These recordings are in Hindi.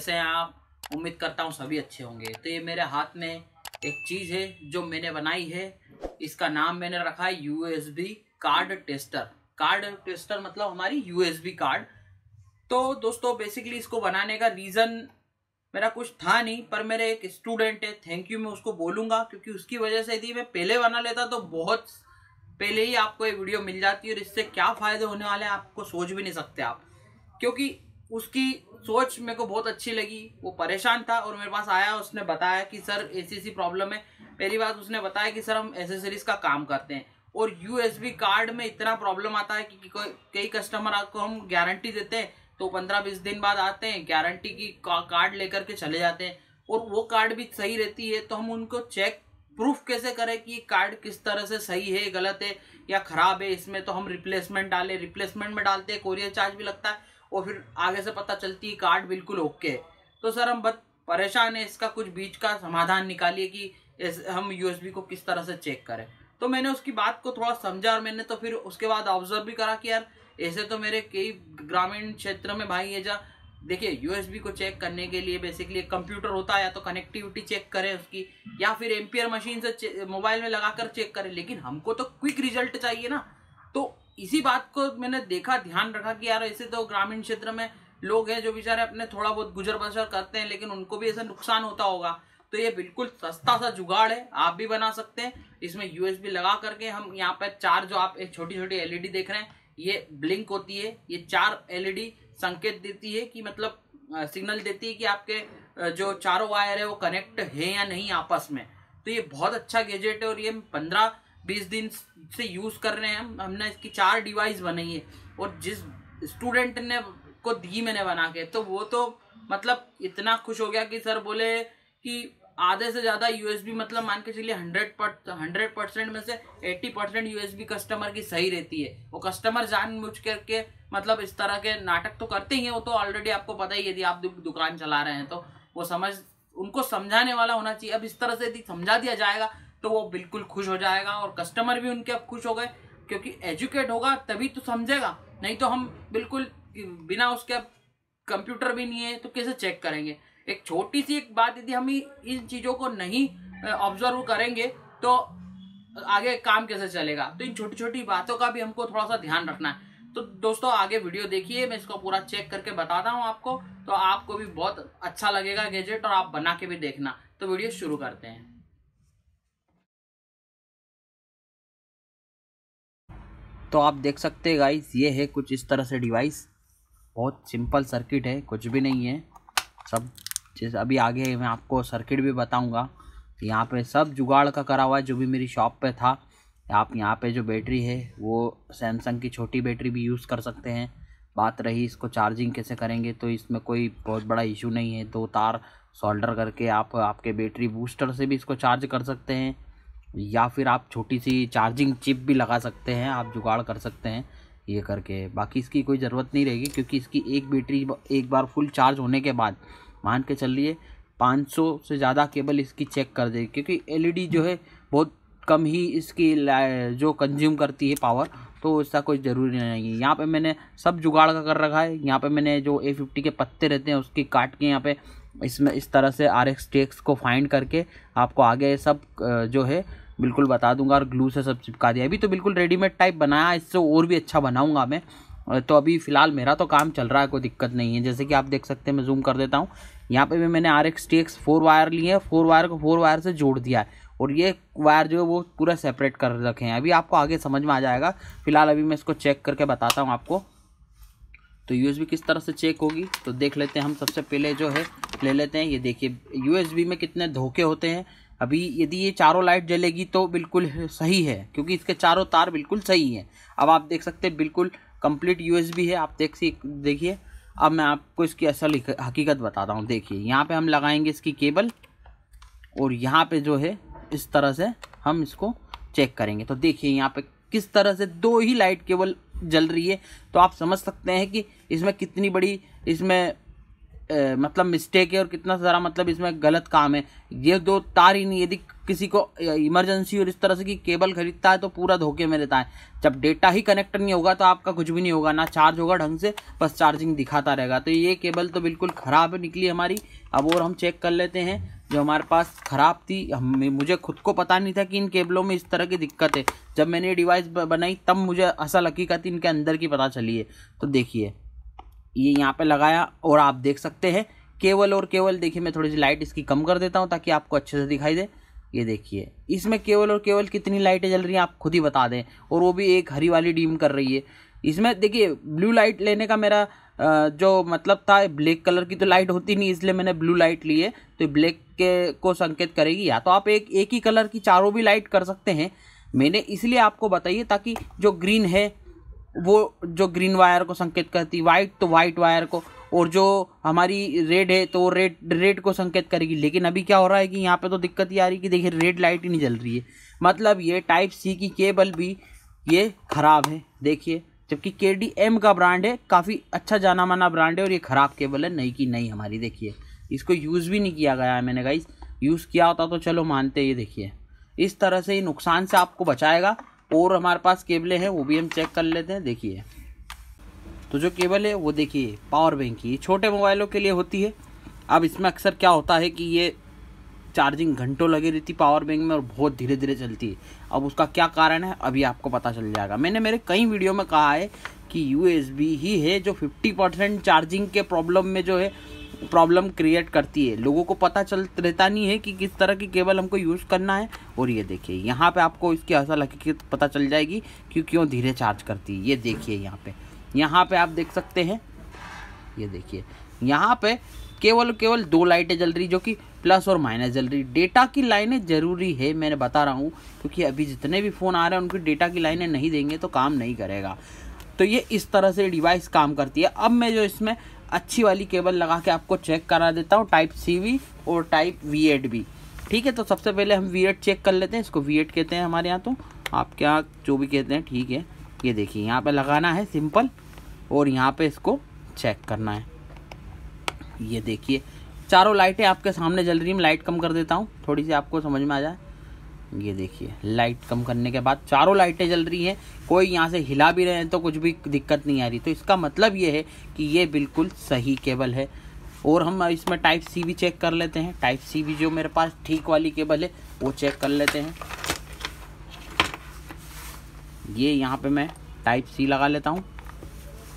कैसे हैं आप? उम्मीद करता हूँ सभी अच्छे होंगे। तो ये मेरे हाथ में एक चीज़ है जो मैंने बनाई है। इसका नाम मैंने रखा है USB card tester. Card tester मतलब हमारी USB कार्ड। तो दोस्तों बेसिकली इसको बनाने का रीज़न मेरा कुछ था नहीं, पर मेरे एक स्टूडेंट है, थैंक यू मैं उसको बोलूँगा, क्योंकि उसकी वजह से यदि मैं पहले बना लेता तो बहुत पहले ही आपको ये वीडियो मिल जाती है। और इससे क्या फ़ायदे होने वाले हैं आपको सोच भी नहीं सकते आप, क्योंकि उसकी सोच मेरे को बहुत अच्छी लगी। वो परेशान था और मेरे पास आया, उसने बताया कि सर ऐसी प्रॉब्लम है। पहली बात उसने बताया कि सर हम एसेसरीज का काम करते हैं और USB कार्ड में इतना प्रॉब्लम आता है कि कई कस्टमर आपको हम गारंटी देते हैं तो 15-20 दिन बाद आते हैं, गारंटी की कार्ड लेकर के चले जाते हैं और वो कार्ड भी सही रहती है। तो हम उनको चेक प्रूफ कैसे करें कि कार्ड किस तरह से सही है, गलत है या खराब है। इसमें तो हम रिप्लेसमेंट डालें, रिप्लेसमेंट में डालते हैं, कोरियर चार्ज भी लगता है और फिर आगे से पता चलती है कार्ड बिल्कुल ओके है। तो सर हम बहुत परेशान है, इसका कुछ बीच का समाधान निकालिए कि हम USB को किस तरह से चेक करें। तो मैंने उसकी बात को थोड़ा समझा और मैंने तो फिर उसके बाद ऑब्जर्व भी करा कि यार ऐसे तो मेरे कई ग्रामीण क्षेत्र में भाई है, जहाँ देखिए USB को चेक करने के लिए बेसिकली एक कंप्यूटर होता है, या तो कनेक्टिविटी चेक करें उसकी, या फिर एम्पियर मशीन से मोबाइल में लगाकर चेक करें, लेकिन हमको तो क्विक रिजल्ट चाहिए ना। तो इसी बात को मैंने देखा, ध्यान रखा कि यार ऐसे तो ग्रामीण क्षेत्र में लोग हैं जो बेचारे अपने थोड़ा बहुत गुजर बसर करते हैं, लेकिन उनको भी ऐसा नुकसान होता होगा। तो ये बिल्कुल सस्ता सा जुगाड़ है, आप भी बना सकते हैं। इसमें USB लगा करके हम यहाँ पर चार जो आप एक छोटी छोटी LED देख रहे हैं, ये ब्लिंक होती है। ये 4 LED संकेत देती है कि मतलब सिग्नल देती है कि आपके जो चारों वायर है वो कनेक्ट है या नहीं आपस में। तो ये बहुत अच्छा गैजेट है और ये 15-20 दिन से यूज कर रहे हैं। हमने इसकी 4 डिवाइस बनाई है और जिस स्टूडेंट ने को दी मैंने बना के, तो वो तो मतलब इतना खुश हो गया कि सर बोले कि आधे से ज्यादा USB मतलब मान के चलिए 100% में से 80% USB कस्टमर की सही रहती है। वो कस्टमर जानबूझ करके मतलब इस तरह के नाटक तो करते ही हैं, वो तो ऑलरेडी आपको पता ही है। यदि आप दुकान चला रहे हैं तो वो उनको समझाने वाला होना चाहिए। अब इस तरह से यदि समझा दिया जाएगा तो वो बिल्कुल खुश हो जाएगा और कस्टमर भी उनके अब खुश हो गए, क्योंकि एजुकेट होगा तभी तो समझेगा। नहीं तो हम बिल्कुल बिना उसके कंप्यूटर भी नहीं है तो कैसे चेक करेंगे। एक छोटी सी एक बात, यदि हम इन चीजों को नहीं ऑब्जर्व करेंगे तो आगे काम कैसे चलेगा। तो इन छोटी छोटी बातों का भी हमको थोड़ा सा ध्यान रखना है। तो दोस्तों आगे वीडियो देखिए, मैं इसको पूरा चेक करके बताता हूँ आपको, तो आपको भी बहुत अच्छा लगेगा गैजेट और आप बना के भी देखना। तो वीडियो शुरू करते हैं। तो आप देख सकते हैं गाइस, ये है कुछ इस तरह से डिवाइस। बहुत सिंपल सर्किट है, कुछ भी नहीं है सब। जैसे अभी आगे मैं आपको सर्किट भी बताऊंगा। यहाँ पे सब जुगाड़ का करा हुआ है जो भी मेरी शॉप पे था। आप यहाँ पे जो बैटरी है वो सैमसंग की छोटी बैटरी भी यूज़ कर सकते हैं। बात रही इसको चार्जिंग कैसे करेंगे, तो इसमें कोई बहुत बड़ा इशू नहीं है। 2 तार सोल्डर करके आप आपके बैटरी बूस्टर से भी इसको चार्ज कर सकते हैं, या फिर आप छोटी सी चार्जिंग चिप भी लगा सकते हैं। आप जुगाड़ कर सकते हैं ये करके। बाकी इसकी कोई ज़रूरत नहीं रहेगी, क्योंकि इसकी एक बैटरी एक बार फुल चार्ज होने के बाद मान के चलिए 500 से ज़्यादा केबल इसकी चेक कर देगी, क्योंकि LED जो है बहुत कम ही इसकी जो कंज्यूम करती है पावर, तो इसका कोई ज़रूरी नहीं है। यहाँ पे मैंने सब जुगाड़ का कर रखा है। यहाँ पे मैंने जो A50 के पत्ते रहते हैं उसकी काट के यहाँ पे इसमें इस तरह से RX टेक्स को फाइंड करके आपको आगे सब जो है बिल्कुल बता दूंगा, और ग्लू से सब चिपका दिया। अभी तो बिल्कुल रेडीमेड टाइप बनाया, इससे और भी अच्छा बनाऊंगा मैं। तो अभी फ़िलहाल मेरा तो काम चल रहा है, कोई दिक्कत नहीं है। जैसे कि आप देख सकते हैं, मैं जूम कर देता हूँ। यहाँ पे भी मैंने RX टेक्स 4 वायर लिए हैं, 4 वायर को 4 वायर से जोड़ दिया है, और ये वायर जो है वो पूरा सेपरेट कर रखे हैं। अभी आपको आगे समझ में आ जाएगा। फिलहाल अभी मैं इसको चेक करके बताता हूँ आपको। तो USB किस तरह से चेक होगी तो देख लेते हैं हम। सबसे पहले जो है ले लेते हैं, ये देखिए USB में कितने धोखे होते हैं। अभी यदि ये चारों लाइट जलेगी तो बिल्कुल सही है, क्योंकि इसके चारों तार बिल्कुल सही हैं। अब आप देख सकते हैं बिल्कुल कंप्लीट USB है। आप देखिए। अब मैं आपको इसकी असल हकीकत बताता हूँ। देखिए यहाँ पे हम लगाएंगे इसकी केबल, और यहाँ पे जो है इस तरह से हम इसको चेक करेंगे। तो देखिए यहाँ पे किस तरह से 2 ही लाइट केवल जल रही है। तो आप समझ सकते हैं कि इसमें कितनी बड़ी इसमें मतलब मिस्टेक है और कितना सारा मतलब इसमें गलत काम है। ये 2 तार ही नहीं, यदि किसी को इमरजेंसी और इस तरह से की केबल खरीदता है तो पूरा धोखे में रहता है। जब डेटा ही कनेक्ट नहीं होगा तो आपका कुछ भी नहीं होगा, ना चार्ज होगा ढंग से, बस चार्जिंग दिखाता रहेगा। तो ये केबल तो बिल्कुल ख़राब निकली हमारी। अब और हम चेक कर लेते हैं जो हमारे पास ख़राब थी। मुझे खुद को पता नहीं था कि इन केबलों में इस तरह की दिक्कत है। जब मैंने ये डिवाइस बनाई तब मुझे असल हकीकत इनके अंदर की पता चली है। तो देखिए ये यहाँ पे लगाया और आप देख सकते हैं केवल और केवल, देखिए मैं थोड़ी सी लाइट इसकी कम कर देता हूँ ताकि आपको अच्छे से दिखाई दे। ये देखिए इसमें केवल और केवल कितनी लाइटें जल रही हैं आप खुद ही बता दें, और वो भी एक हरी वाली डीम कर रही है। इसमें देखिए ब्लू लाइट लेने का मेरा जो मतलब था, ब्लैक कलर की तो लाइट होती नहीं, इसलिए मैंने ब्लू लाइट ली है। तो ब्लैक के को संकेत करेगी, या तो आप एक ही कलर की चारों भी लाइट कर सकते हैं। मैंने इसलिए आपको बताइए ताकि जो ग्रीन है वो जो ग्रीन वायर को संकेत करती, वाइट तो वाइट वायर को, और जो हमारी रेड है तो रेड को संकेत करेगी। लेकिन अभी क्या हो रहा है कि यहाँ पे तो दिक्कत ये आ रही है कि देखिए रेड लाइट ही नहीं जल रही है। मतलब ये टाइप सी की केबल भी ये ख़राब है देखिए, जबकि KDM का ब्रांड है, काफ़ी अच्छा जाना माना ब्रांड है, और ये ख़राब केबल है, नई की नई हमारी। देखिए इसको यूज़ भी नहीं किया गया है मैंने गाइस, यूज़ किया होता तो चलो मानते। ये देखिए इस तरह से ये नुकसान से आपको बचाएगा। और हमारे पास केबलें हैं वो भी हम चेक कर लेते हैं। देखिए तो जो केबल है वो देखिए पावर बैंक की, छोटे मोबाइलों के लिए होती है। अब इसमें अक्सर क्या होता है कि ये चार्जिंग घंटों लगी रहती पावर बैंक में और बहुत धीरे धीरे चलती है। अब उसका क्या कारण है अभी आपको पता चल जाएगा। मैंने मेरे कई वीडियो में कहा है कि USB ही है जो 50% चार्जिंग के प्रॉब्लम में जो है प्रॉब्लम क्रिएट करती है। लोगों को पता चल रहता नहीं है कि किस तरह की केबल हमको यूज़ करना है। और ये देखिए यहाँ पे आपको इसकी असल हकीकत पता चल जाएगी कि क्यों धीरे चार्ज करती है। ये देखिए यहाँ पे आप देख सकते हैं, ये देखिए यहाँ पे केवल 2 लाइटें जल रही जो कि प्लस और माइनस जल रही। डेटा की लाइनें ज़रूरी है, मैंने बता रहा हूँ, क्योंकि अभी जितने भी फ़ोन आ रहे हैं उनकी डेटा की लाइनें नहीं देंगे तो काम नहीं करेगा। तो ये इस तरह से डिवाइस काम करती है। अब मैं जो इसमें अच्छी वाली केबल लगा के आपको चेक करा देता हूँ, टाइप CV और टाइप V8 भी। ठीक है, तो सबसे पहले हम V8 चेक कर लेते हैं। इसको V8 कहते हैं हमारे यहाँ, तो आप क्या जो भी कहते हैं ठीक है। ये देखिए यहाँ पे लगाना है सिंपल, और यहाँ पे इसको चेक करना है। ये देखिए चारों लाइटें आपके सामने जल रही हैं। मैं लाइट कम कर देता हूँ थोड़ी सी आपको समझ में आ जाए। ये देखिए लाइट कम करने के बाद चारों लाइटें जल रही हैं, कोई यहाँ से हिला भी रहे हैं तो कुछ भी दिक्कत नहीं आ रही। तो इसका मतलब ये है कि ये बिल्कुल सही केबल है। और हम इसमें टाइप C भी चेक कर लेते हैं। टाइप C भी जो मेरे पास ठीक वाली केबल है वो चेक कर लेते हैं। ये यहाँ पे मैं टाइप C लगा लेता हूँ,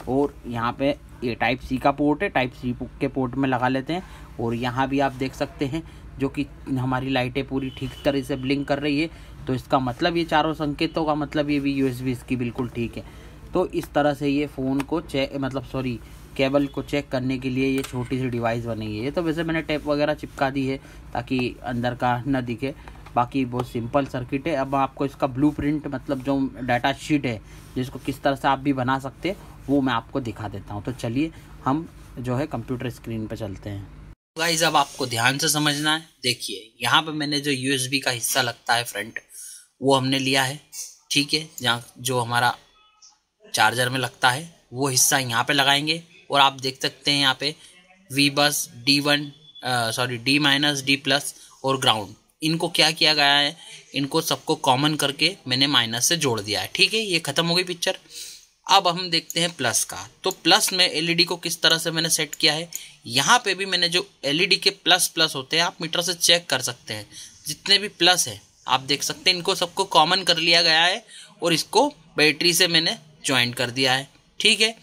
और यहाँ पे ये टाइप C का पोर्ट है, टाइप C के पोर्ट में लगा लेते हैं। और यहाँ भी आप देख सकते हैं जो कि हमारी लाइटें पूरी ठीक तरह से ब्लिंक कर रही है। तो इसका मतलब ये चारों संकेतों का मतलब ये भी USB इसकी बिल्कुल ठीक है। तो इस तरह से ये फ़ोन को केबल को चेक करने के लिए ये छोटी सी डिवाइस बनी है। ये तो वैसे मैंने टेप वगैरह चिपका दी है ताकि अंदर का न दिखे, बाकी बहुत सिंपल सर्किट है। अब आपको इसका ब्लूप्रिंट मतलब जो डाटा शीट है जिसको किस तरह से आप भी बना सकते हैं वो मैं आपको दिखा देता हूँ। तो चलिए हम जो है कंप्यूटर स्क्रीन पर चलते हैं। गाइस अब आपको ध्यान से समझना है। देखिए यहाँ पे मैंने जो USB का हिस्सा लगता है फ्रंट, वो हमने लिया है। ठीक है, जहाँ जो हमारा चार्जर में लगता है वो हिस्सा यहाँ पे लगाएंगे। और आप देख सकते हैं यहाँ पे VBus D-, D+ और ग्राउंड, इनको क्या किया गया है, इनको सबको कॉमन करके मैंने माइनस से जोड़ दिया है। ठीक है, ये ख़त्म हो गई पिक्चर। अब हम देखते हैं प्लस का। तो प्लस में LED को किस तरह से मैंने सेट किया है। यहाँ पे भी मैंने जो LED के प्लस होते हैं आप मीटर से चेक कर सकते हैं, जितने भी प्लस है आप देख सकते हैं, इनको सबको कॉमन कर लिया गया है और इसको बैटरी से मैंने ज्वाइन कर दिया है। ठीक है,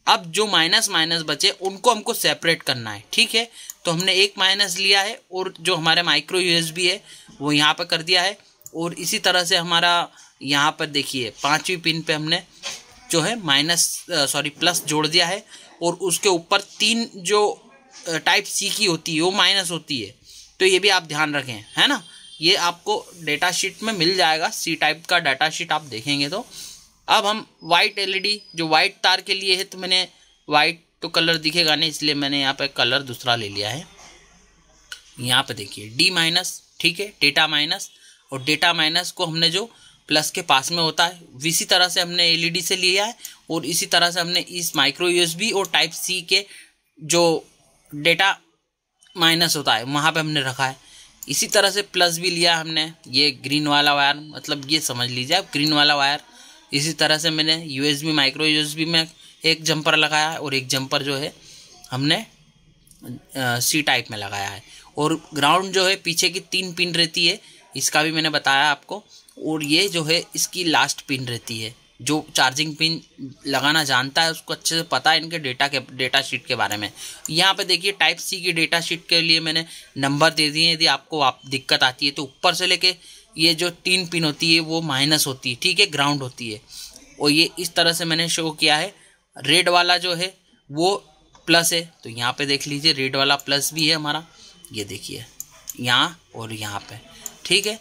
अब जो माइनस बचे उनको हमको सेपरेट करना है। ठीक है, तो हमने एक माइनस लिया है और जो हमारे माइक्रो USB है वो यहाँ पर कर दिया है। और इसी तरह से हमारा यहाँ पर देखिए 5वीं पिन पे हमने जो है प्लस जोड़ दिया है। और उसके ऊपर 3 जो टाइप C की होती है वो माइनस होती है। तो ये भी आप ध्यान रखें, है ना। ये आपको डेटा शीट में मिल जाएगा, C टाइप का डाटा शीट आप देखेंगे तो। अब हम वाइट LED जो वाइट तार के लिए है, तो मैंने वाइट तो कलर दिखेगा नहीं इसलिए मैंने यहाँ पे कलर दूसरा ले लिया है। यहाँ पे देखिए D-, ठीक है, डेटा माइनस। और डेटा माइनस को हमने जो प्लस के पास में होता है इसी तरह से हमने LED से लिया है। और इसी तरह से हमने इस माइक्रो USB और टाइप C के जो डेटा माइनस होता है वहाँ पे हमने रखा है। इसी तरह से प्लस भी लिया हमने, ये ग्रीन वाला वायर, मतलब ये समझ लीजिए आप ग्रीन वाला वायर। इसी तरह से मैंने यूएसबी माइक्रो यूएसबी में एक जंपर लगाया है और एक जंपर जो है हमने सी टाइप में लगाया है। और ग्राउंड जो है पीछे की 3 पिन रहती है, इसका भी मैंने बताया आपको। और ये जो है इसकी लास्ट पिन रहती है। जो चार्जिंग पिन लगाना जानता है उसको अच्छे से पता है इनके डेटा शीट के बारे में। यहाँ पे देखिए टाइप सी की डेटा शीट के लिए मैंने नंबर दे दिए। यदि आपको दिक्कत आती है तो ऊपर से लेके ये जो 3 पिन होती है वो माइनस होती है, ठीक है, ग्राउंड होती है। और ये इस तरह से मैंने शो किया है। रेड वाला जो है वो प्लस है, तो यहाँ पे देख लीजिए रेड वाला प्लस भी है हमारा, ये देखिए यहाँ और यहाँ पे, ठीक है।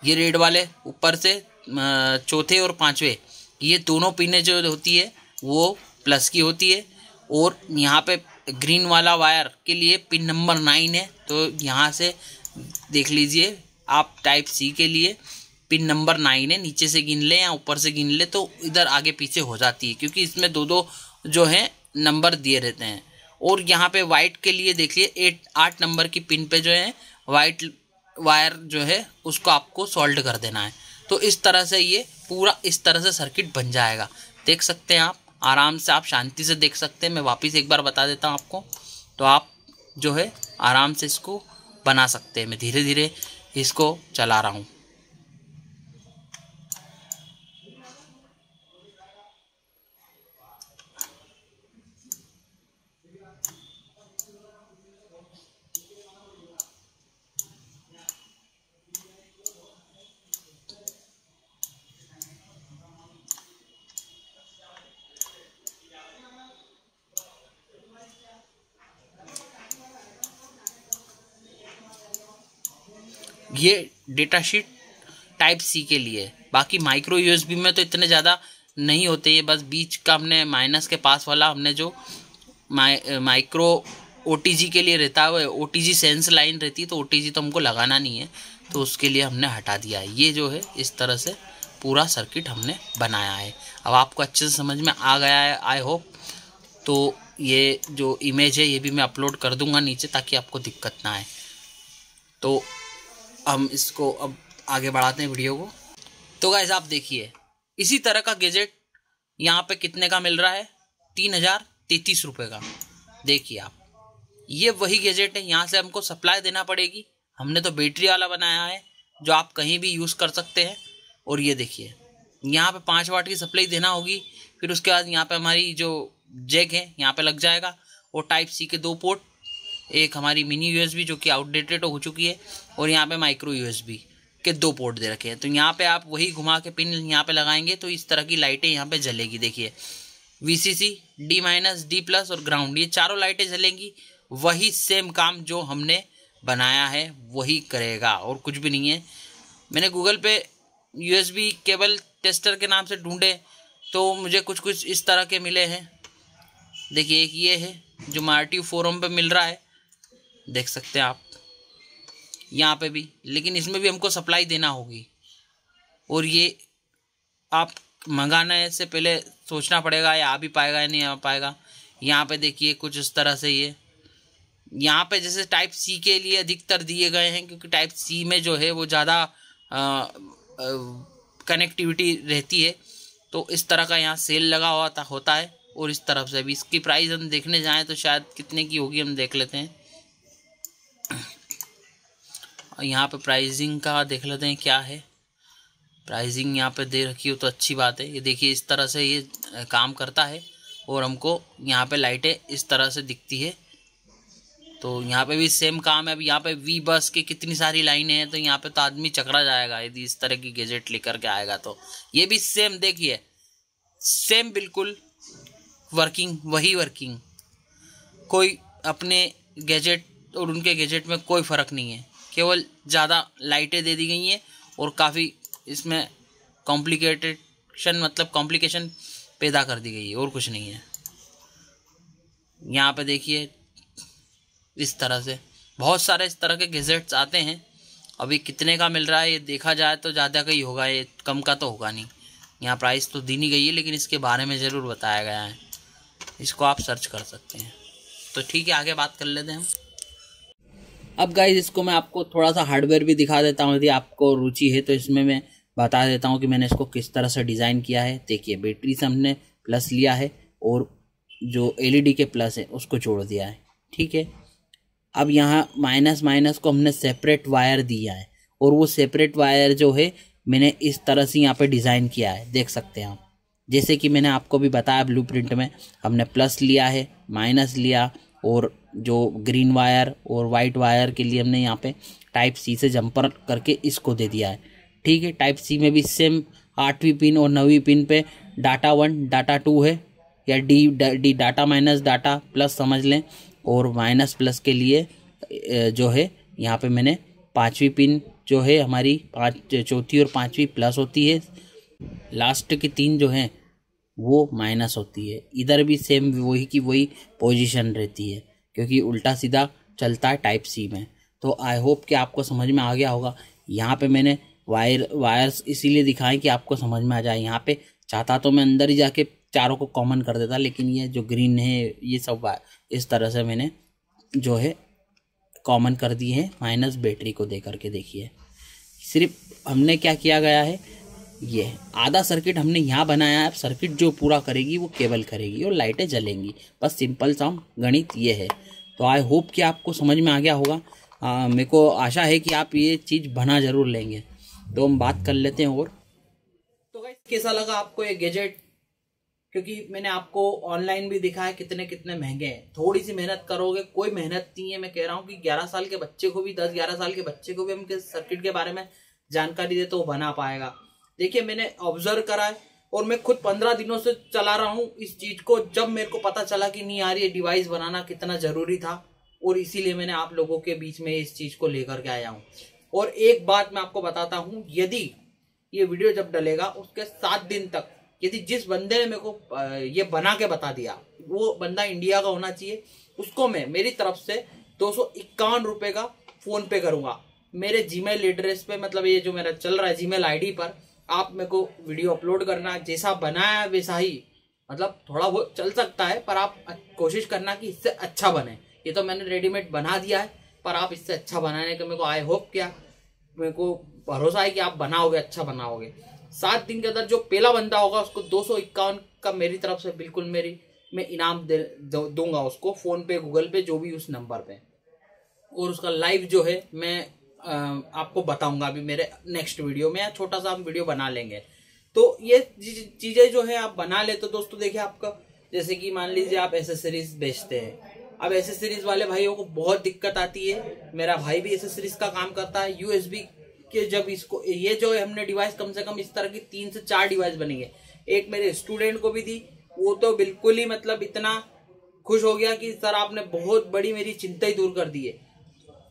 ये रेड वाले ऊपर से चौथे और पांचवे ये दोनों पिनें जो होती है वो प्लस की होती है। और यहाँ पे ग्रीन वाला वायर के लिए पिन नंबर 9 है, तो यहाँ से देख लीजिए आप टाइप सी के लिए पिन नंबर 9 है। नीचे से गिन ले या ऊपर से गिन ले तो इधर आगे पीछे हो जाती है, क्योंकि इसमें दो जो है नंबर दिए रहते हैं। और यहाँ पे वाइट के लिए देखिए 8 नंबर की पिन पे जो है वाइट वायर जो है उसको आपको सोल्ड कर देना है। तो इस तरह से ये पूरा इस तरह से सर्किट बन जाएगा। देख सकते हैं आप आराम से, आप शांति से देख सकते हैं। मैं वापस एक बार बता देता हूँ आपको, तो आप जो है आराम से इसको बना सकते हैं। मैं धीरे धीरे इसको चला रहा हूँ। ये डेटा शीट टाइप सी के लिए है। बाकी माइक्रो यूएसबी में तो इतने ज़्यादा नहीं होते, ये बस बीच का हमने माइनस के पास वाला हमने जो माइक्रो ओटीजी के लिए रहता है, वो ओटीजी सेंस लाइन रहती है, तो ओटीजी तो हमको लगाना नहीं है, तो उसके लिए हमने हटा दिया है। ये जो है इस तरह से पूरा सर्किट हमने बनाया है। अब आपको अच्छे से समझ में आ गया है आई होप। तो ये जो इमेज है ये भी मैं अपलोड कर दूंगा नीचे, ताकि आपको दिक्कत ना आए। तो हम इसको अब आगे बढ़ाते हैं वीडियो को। तो गाइस आप देखिए इसी तरह का गैजेट यहाँ पे कितने का मिल रहा है, 3033 रुपये का। देखिए आप, ये वही गैजेट है। यहाँ से हमको सप्लाई देना पड़ेगी। हमने तो बैटरी वाला बनाया है जो आप कहीं भी यूज़ कर सकते हैं। और ये देखिए यहाँ पे 5 वाट की सप्लाई देना होगी। फिर उसके बाद यहाँ पे हमारी जो जैक है यहाँ पे लग जाएगा। और टाइप सी के 2 पोर्ट, एक हमारी मिनी यूएसबी जो कि आउटडेटेड हो चुकी है, और यहाँ पे माइक्रो यूएसबी के 2 पोर्ट दे रखे हैं। तो यहाँ पे आप वही घुमा के पिन यहाँ पे लगाएंगे तो इस तरह की लाइटें यहाँ पे जलेगी। देखिए VCC, D-, D+ और ग्राउंड, ये चारों लाइटें जलेंगी। वही सेम काम जो हमने बनाया है वही करेगा, और कुछ भी नहीं है। मैंने गूगल पे USB केबल टेस्टर के नाम से ढूंढे तो मुझे कुछ इस तरह के मिले हैं। देखिए एक ये है जो मार्टिव फोरम पे मिल रहा है, देख सकते हैं आप यहाँ पे भी, लेकिन इसमें भी हमको सप्लाई देना होगी। और ये आप मंगाने से पहले सोचना पड़ेगा ये आ भी पाएगा या नहीं आ पाएगा। यहाँ पे देखिए कुछ इस तरह से ये यहाँ पे जैसे टाइप सी के लिए अधिकतर दिए गए हैं, क्योंकि टाइप सी में जो है वो ज़्यादा कनेक्टिविटी रहती है। तो इस तरह का यहाँ सेल लगा हुआ होता है। और इस तरफ से भी इसकी प्राइस हम देखने जाएँ तो शायद कितने की होगी, हम देख लेते हैं। यहाँ पे प्राइसिंग का देख लेते हैं क्या है। प्राइसिंग यहाँ पे दे रखी हो तो अच्छी बात है। ये देखिए इस तरह से ये काम करता है। और हमको यहाँ पे लाइटें इस तरह से दिखती है। तो यहाँ पे भी सेम काम है। अब यहाँ पे वी बस की कितनी सारी लाइनें हैं, तो यहाँ पे तो आदमी चकरा जाएगा यदि इस तरह की गैजेट लेकर के आएगा। तो ये भी सेम देखिए, सेम बिल्कुल वर्किंग, वही वर्किंग। कोई अपने गैजेट और उनके गैजेट में कोई फ़र्क नहीं है, केवल ज़्यादा लाइटें दे दी गई हैं और काफ़ी इसमें कॉम्प्लिकेशन पैदा कर दी गई है, और कुछ नहीं है। यहाँ पे देखिए इस तरह से बहुत सारे इस तरह के गैजेट्स आते हैं। अभी कितने का मिल रहा है ये देखा जाए तो ज़्यादा का ही होगा, ये कम का तो होगा नहीं। यहाँ प्राइस तो दी नहीं गई है, लेकिन इसके बारे में ज़रूर बताया गया है, इसको आप सर्च कर सकते हैं। तो ठीक है, आगे बात कर लेते हैं हम। अब गाइस इसको मैं आपको थोड़ा सा हार्डवेयर भी दिखा देता हूँ, यदि आपको रुचि है तो इसमें मैं बता देता हूँ कि मैंने इसको किस तरह से डिज़ाइन किया है। देखिए बैटरी से हमने प्लस लिया है और जो एलईडी के प्लस है उसको जोड़ दिया है, ठीक है। अब यहाँ माइनस माइनस को हमने सेपरेट वायर दिया है और वो सेपरेट वायर जो है मैंने इस तरह से यहाँ पे डिज़ाइन किया है, देख सकते हैं आप। जैसे कि मैंने आपको भी बताया ब्लूप्रिंट में, हमने प्लस लिया है, माइनस लिया और जो ग्रीन वायर और वाइट वायर के लिए हमने यहाँ पे टाइप सी से जंपर करके इसको दे दिया है, ठीक है। टाइप सी में भी सेम 8वीं पिन और 9वीं पिन पे डाटा 1 डाटा 2 है, या D data minus data plus समझ लें, और माइनस प्लस के लिए जो है यहाँ पे मैंने 5वीं पिन जो है हमारी चौथी और 5वीं प्लस होती है, लास्ट की 3 जो हैं वो माइनस होती है। इधर भी सेम वही की वही पोजीशन रहती है क्योंकि उल्टा सीधा चलता है टाइप सी में। तो आई होप कि आपको समझ में आ गया होगा। यहाँ पे मैंने वायर्स इसीलिए दिखाएं कि आपको समझ में आ जाए। यहाँ पे चाहता तो मैं अंदर ही जाके चारों को कॉमन कर देता, लेकिन ये जो ग्रीन है ये सब इस तरह से मैंने जो है कॉमन कर दिए हैं माइनस बैटरी को दे करके। देखिए सिर्फ हमने क्या किया गया है, ये आधा सर्किट हमने यहाँ बनाया है। सर्किट जो पूरा करेगी वो केबल करेगी और लाइटें जलेंगी, बस सिंपल सा गणित ये है। तो आई होप कि आपको समझ में आ गया होगा। मेरे को आशा है कि आप ये चीज़ बना ज़रूर लेंगे। तो हम बात कर लेते हैं। और तो गाइस कैसा लगा आपको ये गैजेट, क्योंकि मैंने आपको ऑनलाइन भी दिखाया कितने कितने महंगे हैं। थोड़ी सी मेहनत करोगे, कोई मेहनत नहीं है। मैं कह रहा हूँ कि 11 साल के बच्चे को भी 10-11 साल के बच्चे को भी हम सर्किट के बारे में जानकारी दे तो वो बना पाएगा। देखिए मैंने ऑब्जर्व करा है और मैं खुद 15 दिनों से चला रहा हूँ इस चीज को। जब मेरे को पता चला कि नहीं यार ये डिवाइस बनाना कितना जरूरी था, और इसीलिए मैंने आप लोगों के बीच में इस चीज को लेकर के आया हूँ। और एक बात मैं आपको बताता हूँ, यदि ये वीडियो जब डलेगा उसके 7 दिन तक यदि जिस बंदे ने मेरे को ये बना के बता दिया वो बंदा इंडिया का होना चाहिए, उसको मैं मेरी तरफ से 251 रुपए का फोन पे करूंगा मेरे जीमेल एड्रेस पे। मतलब ये जो मेरा चल रहा है जीमेल आईडी पर, आप मेरे को वीडियो अपलोड करना, जैसा बनाया वैसा ही, मतलब थोड़ा वो चल सकता है पर आप कोशिश करना कि इससे अच्छा बने। ये तो मैंने रेडीमेड बना दिया है पर आप इससे अच्छा बनाने का मेरे को आई होप क्या मेरे को भरोसा है कि आप बनाओगे, अच्छा बनाओगे। 7 दिन के अंदर जो पहला बंदा होगा उसको 251 का मेरी तरफ से बिल्कुल मैं इनाम दूंगा उसको, फोन पे गूगल पे जो भी उस नंबर पे। और उसका लाइव जो है मैं आपको बताऊंगा अभी मेरे नेक्स्ट वीडियो में, या छोटा सा हम वीडियो बना लेंगे। तो ये चीजें जो है आप बना ले। तो दोस्तों देखिए आपका जैसे कि मान लीजिए आप एसेसरीज बेचते हैं, अब एसेसरीज वाले भाइयों को बहुत दिक्कत आती है। मेरा भाई भी एसेसरीज का काम करता है। यूएसबी के जब इसको ये जो हमने डिवाइस कम से कम इस तरह की 3 से 4 डिवाइस बनेंगे। एक मेरे स्टूडेंट को भी दी, वो तो बिल्कुल ही मतलब इतना खुश हो गया कि सर आपने बहुत बड़ी मेरी चिंता ही दूर कर दी है।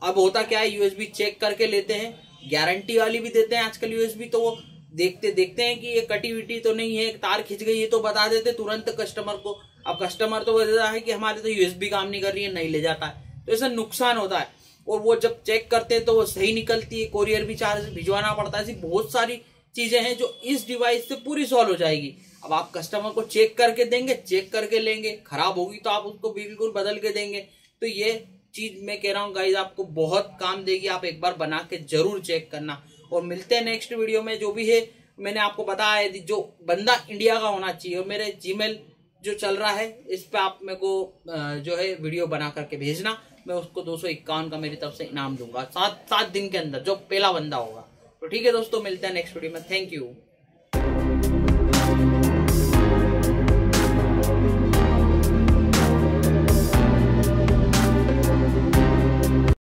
अब होता क्या है, यूएसबी चेक करके लेते हैं, गारंटी वाली भी देते हैं आजकल यूएसबी, तो वो देखते हैं कि ये कटी विटी तो नहीं है, तार खिंच गई है तो बता देते तुरंत कस्टमर को। अब कस्टमर तो बताता है कि हमारे तो यूएसबी काम नहीं कर रही है, नहीं ले जाता है, तो इससे नुकसान होता है। और वो जब चेक करते हैं तो वो सही निकलती है, कोरियर भी चार्ज भिजवाना पड़ता है। ऐसी बहुत सारी चीजें हैं जो इस डिवाइस से पूरी सॉल्व हो जाएगी। अब आप कस्टमर को चेक करके देंगे, चेक करके लेंगे, खराब होगी तो आप उसको बिल्कुल बदल के देंगे। तो ये चीज मैं कह रहा हूँ गाइज आपको बहुत काम देगी, आप एक बार बना के जरूर चेक करना। और मिलते हैं नेक्स्ट वीडियो में। जो भी है मैंने आपको बताया है, जो बंदा इंडिया का होना चाहिए। और मेरे जीमेल जो चल रहा है इस पे आप मेरे को जो है वीडियो बना करके भेजना, मैं उसको 251 का मेरी तरफ से इनाम दूंगा 7 दिन के अंदर, जो पहला बंदा होगा। तो ठीक है दोस्तों, मिलते हैं नेक्स्ट वीडियो में। Thank you.